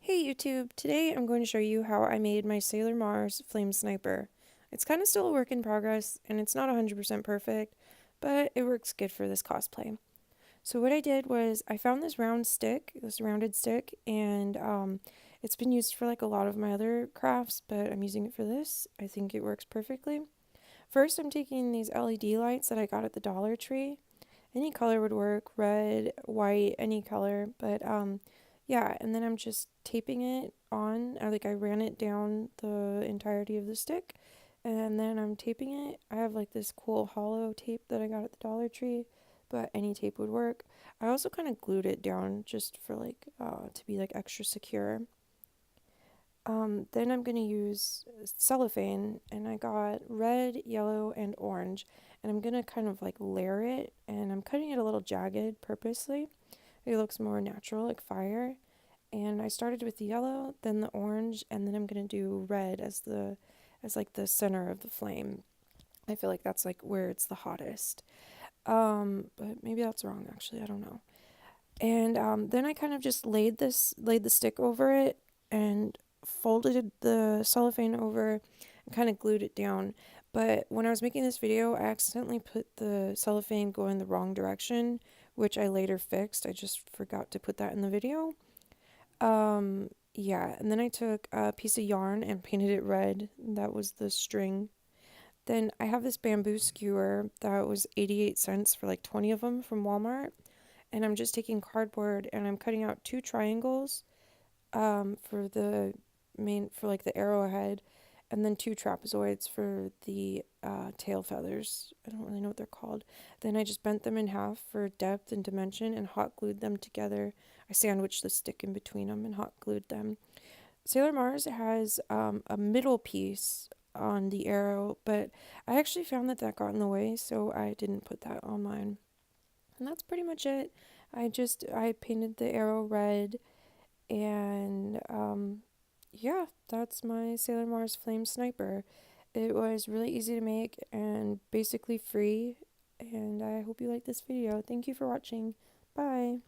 Hey YouTube, today I'm going to show you how I made my Sailor Mars Flame Sniper. It's kind of still a work in progress and it's not 100% perfect, but it works good for this cosplay. So what I did was I found this rounded stick, and it's been used for like a lot of my other crafts, but I'm using it for this. I think it works perfectly. First, I'm taking these LED lights that I got at the Dollar Tree. Any color would work, red, white, any color, but yeah, and then I'm just taping it on. I ran it down the entirety of the stick, and then I'm taping it. I have like this cool hollow tape that I got at the Dollar Tree, but any tape would work. I also kind of glued it down just for like to be like extra secure. Then I'm going to use cellophane, and I got red, yellow, and orange, and I'm going to kind of like layer it, and I'm cutting it a little jagged purposely. It looks more natural, like fire. And I started with the yellow, then the orange, and then I'm going to do red as like the center of the flame. I feel like that's like where it's the hottest. But maybe that's wrong actually, I don't know. And then I kind of just laid the stick over it and folded the cellophane over and kind of glued it down. But when I was making this video, I accidentally put the cellophane going the wrong direction, which I later fixed. I just forgot to put that in the video. Yeah, and then I took a piece of yarn and painted it red. That was the string. Then I have this bamboo skewer that was 88 cents for like 20 of them from Walmart, and I'm just taking cardboard and I'm cutting out two triangles for the for like the arrowhead, and then two trapezoids for the tail feathers. I don't really know what they're called. Then I just bent them in half for depth and dimension and hot glued them together. I sandwiched the stick in between them and hot glued them. Sailor Mars has a middle piece on the arrow, but I actually found that got in the way, so I didn't put that on mine. And that's pretty much it. I painted the arrow red, and yeah, that's my Sailor Mars Flame Sniper. It was really easy to make and basically free, and I hope you like this video. Thank you for watching. Bye.